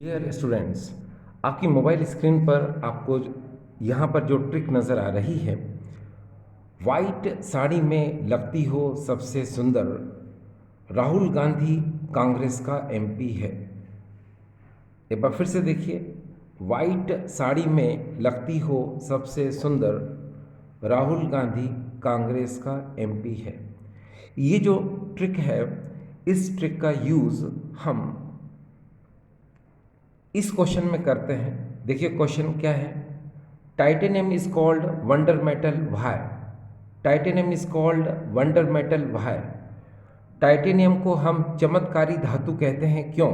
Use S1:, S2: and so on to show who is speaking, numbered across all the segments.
S1: Dear students, आपकी mobile screen पर आपको यहाँ पर जो ट्रिक नज़र आ रही है, वाइट साड़ी में लगती हो सबसे सुंदर, राहुल गांधी कांग्रेस का एमपी है। एक बार फिर से देखिए, वाइट साड़ी में लगती हो सबसे सुंदर, राहुल गांधी कांग्रेस का एमपी है। ये जो ट्रिक है, इस ट्रिक का यूज़ हम इस क्वेश्चन में करते हैं। देखिए क्वेश्चन क्या है, titanium is called wonder metal why. Titanium is called wonder metal why. Titanium को हम चमत्कारी धातु कहते हैं क्यों?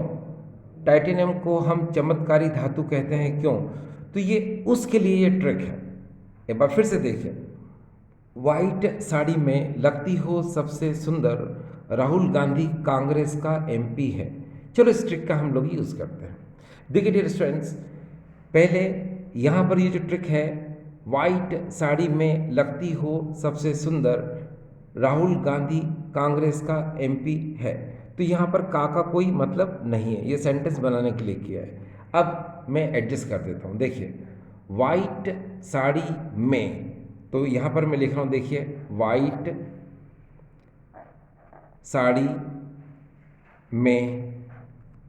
S1: टाइटेनियम को हम चमत्कारी धातु कहते हैं क्यों? तो ये उसके लिए ये ट्रिक है। एक बार फिर से देखिए, वाइट साड़ी में लगती हो सबसे सुंदर, राहुल गांधी कांग्रेस का एमपी है। चलो इस ट्रिक का हम लोग यूज़ करते हैं। देखिए डियर स्टूडेंट्स, पहले यहाँ पर ये जो ट्रिक है, वाइट साड़ी में लगती हो सबसे सुंदर, राहुल गांधी कांग्रेस का एमपी है, तो यहाँ पर का कोई मतलब नहीं है, ये सेंटेंस बनाने के लिए किया है। अब मैं एडजस्ट कर देता हूँ। देखिए वाइट साड़ी में, तो यहाँ पर मैं लिख रहा हूँ, देखिए वाइट साड़ी में,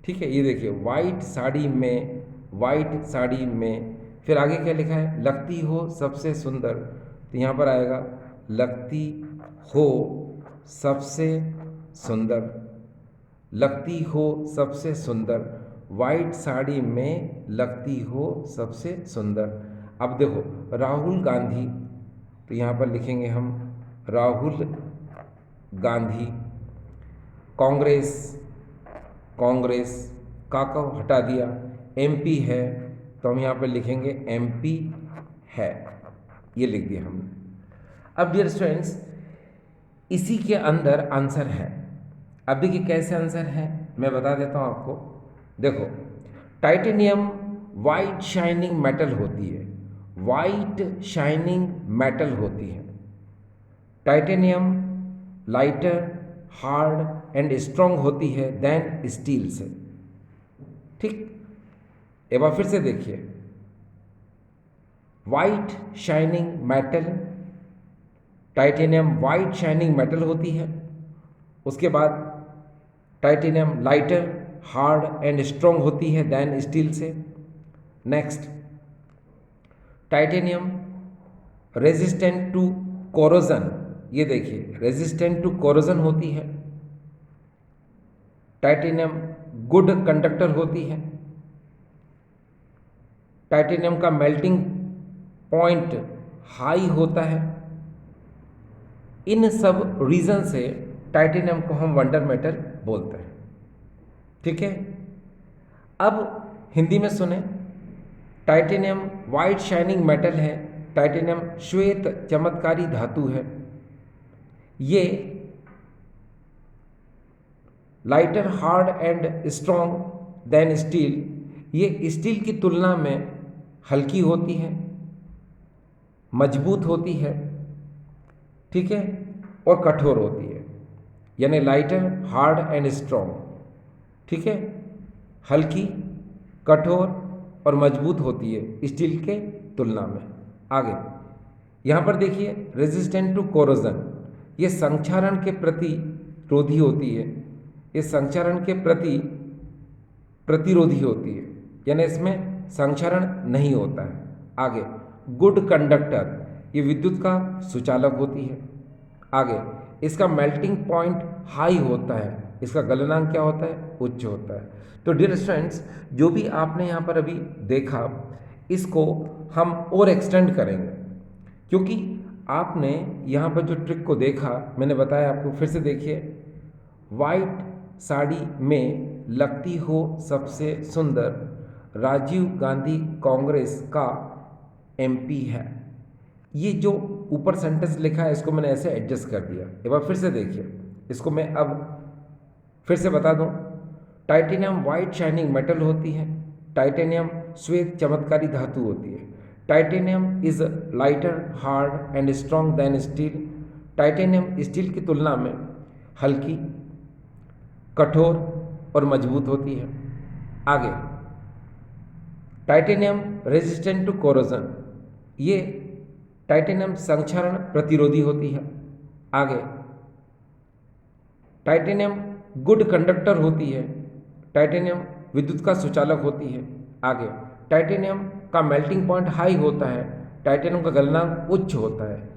S1: ठीक है। ये देखिए वाइट साड़ी में, वाइट साड़ी में, फिर आगे क्या लिखा है, लगती हो सबसे सुंदर, तो यहाँ पर आएगा लगती हो सबसे सुंदर, लगती हो सबसे सुंदर, वाइट साड़ी में लगती हो सबसे सुंदर। अब देखो राहुल गांधी, तो यहाँ पर लिखेंगे हम राहुल गांधी, कांग्रेस, कांग्रेस का हटा दिया, एमपी है, तो हम यहाँ पर लिखेंगे एमपी है, ये लिख दिया हमने। अब डियर स्टूडेंट्स, इसी के अंदर आंसर है। अब देखिए कैसे आंसर है, मैं बता देता हूँ आपको। देखो टाइटेनियम वाइट शाइनिंग मेटल होती है, वाइट शाइनिंग मेटल होती है। Titanium lighter, hard and strong होती है देन स्टील से, ठीक। एक बार फिर से देखिए, white shining metal, titanium white shining metal होती है। उसके बाद titanium lighter, hard and strong होती है देन स्टील से। Next, titanium resistant to corrosion, ये देखिए रेजिस्टेंट टू कोरोजन होती है। टाइटेनियम गुड कंडक्टर होती है। टाइटेनियम का मेल्टिंग पॉइंट हाई होता है। इन सब रीजन से टाइटेनियम को हम वंडर मेटल बोलते हैं, ठीक है। अब हिंदी में सुने, टाइटेनियम वाइट शाइनिंग मेटल है, टाइटेनियम श्वेत चमत्कारी धातु है। ये lighter, hard and strong than steel, ये स्टील की तुलना में हल्की होती है, मजबूत होती है, ठीक है, और कठोर होती है। यानी लाइटर, हार्ड एंड स्ट्रॉन्ग, ठीक है, हल्की, कठोर और मजबूत होती है स्टील के तुलना में। आगे यहाँ पर देखिए रेजिस्टेंट टू कोरोजन, ये संक्षारण के प्रति रोधी होती है, ये संक्षारण के प्रति प्रतिरोधी होती है, यानी इसमें संक्षारण नहीं होता है। आगे गुड कंडक्टर, ये विद्युत का सुचालक होती है। आगे इसका मेल्टिंग पॉइंट हाई होता है, इसका गलनांक क्या होता है, उच्च होता है। तो डियर स्टूडेंट्स, जो भी आपने यहाँ पर अभी देखा, इसको हम और एक्सटेंड करेंगे, क्योंकि आपने यहाँ पर जो ट्रिक को देखा, मैंने बताया आपको, फिर से देखिए, वाइट साड़ी में लगती हो सबसे सुंदर, राजीव गांधी कांग्रेस का एमपी है। ये जो ऊपर सेंटेंस लिखा है, इसको मैंने ऐसे एडजस्ट कर दिया। एक बार फिर से देखिए, इसको मैं अब फिर से बता दूं, टाइटेनियम वाइट शाइनिंग मेटल होती है, टाइटेनियम श्वेत चमत्कारी धातु होती है। Titanium is lighter, hard and strong than steel, titanium steel की तुलना में हल्की, कठोर और मजबूत होती है। आगे टाइटेनियम रेजिस्टेंट टू कोरोजन, ये टाइटेनियम संक्षारण प्रतिरोधी होती है। आगे टाइटेनियम गुड कंडक्टर होती है, टाइटेनियम विद्युत का सुचालक होती है। आगे टाइटेनियम का मेल्टिंग पॉइंट हाई होता है, टाइटेनियम का गलनांक उच्च होता है।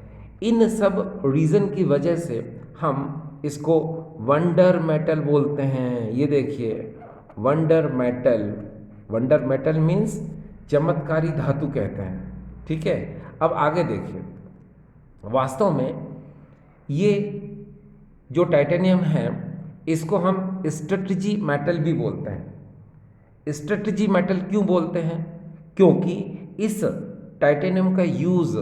S1: इन सब रीज़न की वजह से हम इसको वंडर मेटल बोलते हैं। ये देखिए wonder metal, wonder metal means चमत्कारी धातु कहते हैं। ठीक है, अब आगे देखिए, वास्तव में ये जो टाइटेनियम है इसको हम स्ट्रेटजी मेटल भी बोलते हैं। स्ट्रेटजी मेटल क्यों बोलते हैं? क्योंकि इस टाइटेनियम का यूज़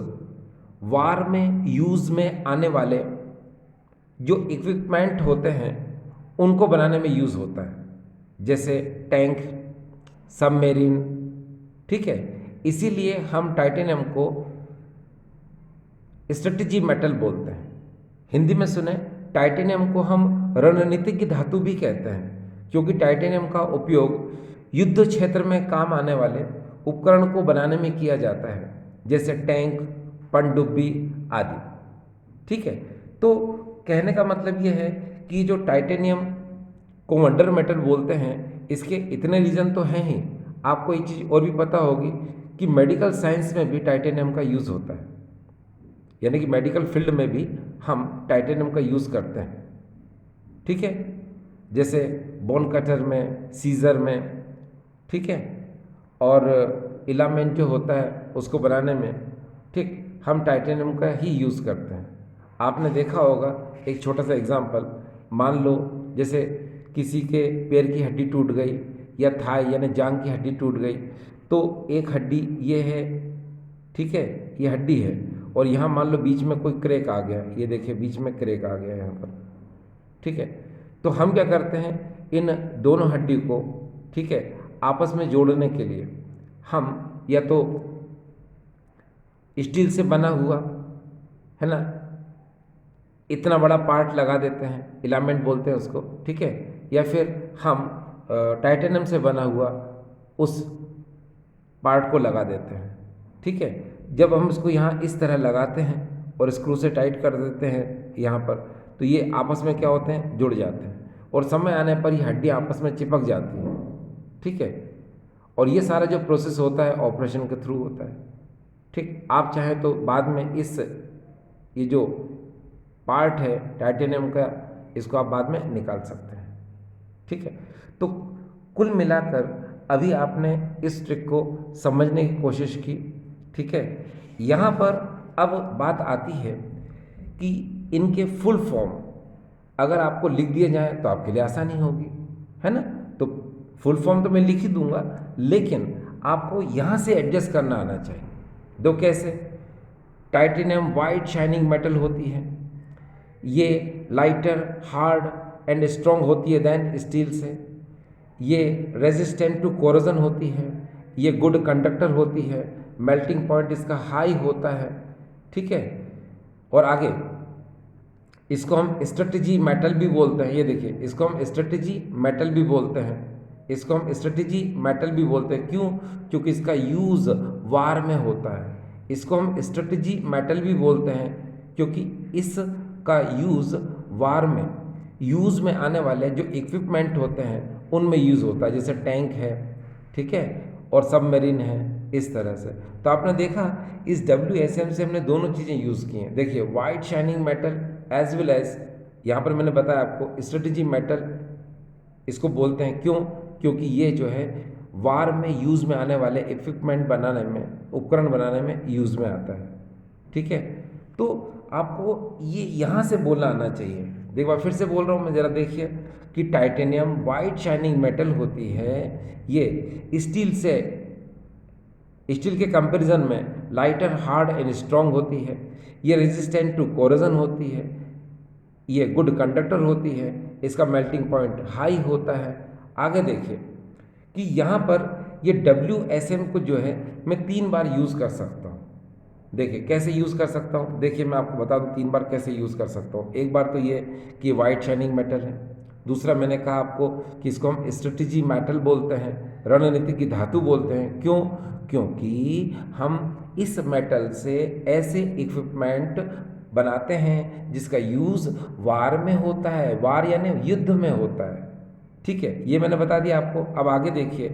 S1: वार में यूज़ में आने वाले जो इक्विपमेंट होते हैं उनको बनाने में यूज़ होता है, जैसे टैंक, सबमेरीन। ठीक है, इसीलिए हम टाइटेनियम को स्ट्रेटजी मेटल बोलते हैं। हिंदी में सुने, टाइटेनियम को हम रणनीतिक धातु भी कहते हैं, क्योंकि टाइटेनियम का उपयोग युद्ध क्षेत्र में काम आने वाले उपकरण को बनाने में किया जाता है, जैसे टैंक, पनडुब्बी आदि। ठीक है, तो कहने का मतलब ये है कि जो टाइटेनियम को वंडर मेटल बोलते हैं, इसके इतने रीज़न तो हैं ही। आपको एक चीज़ और भी पता होगी कि मेडिकल साइंस में भी टाइटेनियम का यूज़ होता है, यानी कि मेडिकल फील्ड में भी हम टाइटेनियम का यूज़ करते हैं। ठीक है, जैसे बोन कटर में, सीजर में। ठीक है, और इलामेंट जो होता है उसको बनाने में, ठीक, हम टाइटेनियम का ही यूज़ करते हैं। आपने देखा होगा, एक छोटा सा एग्जांपल मान लो, जैसे किसी के पैर की हड्डी टूट गई या थाई यानी जांग की हड्डी टूट गई, तो एक हड्डी ये है, ठीक है, ये हड्डी है, और यहाँ मान लो बीच में कोई क्रैक आ गया, ये देखिए बीच में क्रैक आ गया यहाँ पर। ठीक है, तो हम क्या करते हैं, इन दोनों हड्डी को, ठीक है, आपस में जोड़ने के लिए हम या तो स्टील से बना हुआ, है ना, इतना बड़ा पार्ट लगा देते हैं, इलामेंट बोलते हैं उसको। ठीक है, या फिर हम टाइटेनियम से बना हुआ उस पार्ट को लगा देते हैं। ठीक है, जब हम इसको यहाँ इस तरह लगाते हैं और स्क्रू से टाइट कर देते हैं यहाँ पर, तो ये आपस में क्या होते हैं, जुड़ जाते हैं, और समय आने पर ये हड्डी आपस में चिपक जाती है। ठीक है, और ये सारा जो प्रोसेस होता है ऑपरेशन के थ्रू होता है। ठीक, आप चाहें तो बाद में ये जो पार्ट है टाइटेनियम का, इसको आप बाद में निकाल सकते हैं। ठीक है, तो कुल मिलाकर अभी आपने इस ट्रिक को समझने की कोशिश की। ठीक है, यहाँ पर अब बात आती है कि इनके फुल फॉर्म अगर आपको लिख दिए जाए तो आपके लिए आसानी होगी, है ना। तो फुल फॉर्म तो मैं लिख ही दूंगा, लेकिन आपको यहाँ से एडजस्ट करना आना चाहिए। दो कैसे? टाइटेनियम वाइट शाइनिंग मेटल होती है, ये लाइटर, हार्ड एंड स्ट्रॉन्ग होती है देन स्टील से, ये रेजिस्टेंट टू कोरोजन होती है, ये गुड कंडक्टर होती है, मेल्टिंग पॉइंट इसका हाई होता है। ठीक है, और आगे इसको हम स्ट्रेटजी मेटल भी बोलते हैं। ये देखिए, इसको हम स्ट्रेटजी मेटल भी बोलते हैं, इसको हम स्ट्रेटजी मेटल भी बोलते हैं। क्यों? क्योंकि इसका यूज़ वार में होता है। इसको हम स्ट्रेटजी मेटल भी बोलते हैं क्योंकि इसका यूज़ वार में यूज़ में आने वाले जो इक्विपमेंट होते हैं उनमें यूज़ होता है, जैसे टैंक है, ठीक है, और सबमरीन है, इस तरह से। तो आपने देखा इस WSM से हमने दोनों चीज़ें यूज़ की हैं। देखिए, white shining metal as well as यहाँ पर मैंने बताया आपको स्ट्रेटजी मेटल इसको बोलते हैं। क्यों? क्योंकि ये जो है वार में यूज़ में आने वाले इक्विपमेंट बनाने में, उपकरण बनाने में यूज़ में आता है। ठीक है, तो आपको ये यहाँ से बोलना आना चाहिए। एक बार फिर से बोल रहा हूँ मैं, ज़रा देखिए कि टाइटेनियम वाइट शाइनिंग मेटल होती है, ये स्टील के कंपैरिजन में लाइटर, हार्ड एंड स्ट्रॉन्ग होती है, ये रेजिस्टेंट टू कोरोजन होती है, ये गुड कंडक्टर होती है, इसका मेल्टिंग पॉइंट हाई होता है। आगे देखिए कि यहाँ पर ये WSM को जो है मैं 3 बार यूज़ कर सकता हूँ। देखिए कैसे यूज़ कर सकता हूँ, देखिए मैं आपको बता दूँ 3 बार कैसे यूज़ कर सकता हूँ। एक बार तो ये कि वाइट शाइनिंग मेटल है, दूसरा मैंने कहा आपको कि इसको हम स्ट्रेटेजी मेटल बोलते हैं, रणनीति की धातु बोलते हैं। क्यों? क्योंकि हम इस मेटल से ऐसे इक्विपमेंट बनाते हैं जिसका यूज़ वार में होता है, वार यानी युद्ध में होता है। ठीक है, ये मैंने बता दिया आपको। अब आगे देखिए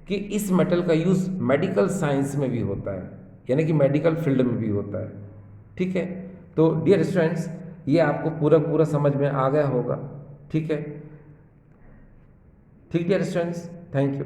S1: कि इस मेटल का यूज़ मेडिकल साइंस में भी होता है, यानी कि मेडिकल फील्ड में भी होता है। ठीक है, तो डियर स्टूडेंट्स, ये आपको पूरा पूरा समझ में आ गया होगा। ठीक है, ठीक डियर स्टूडेंट्स, थैंक यू।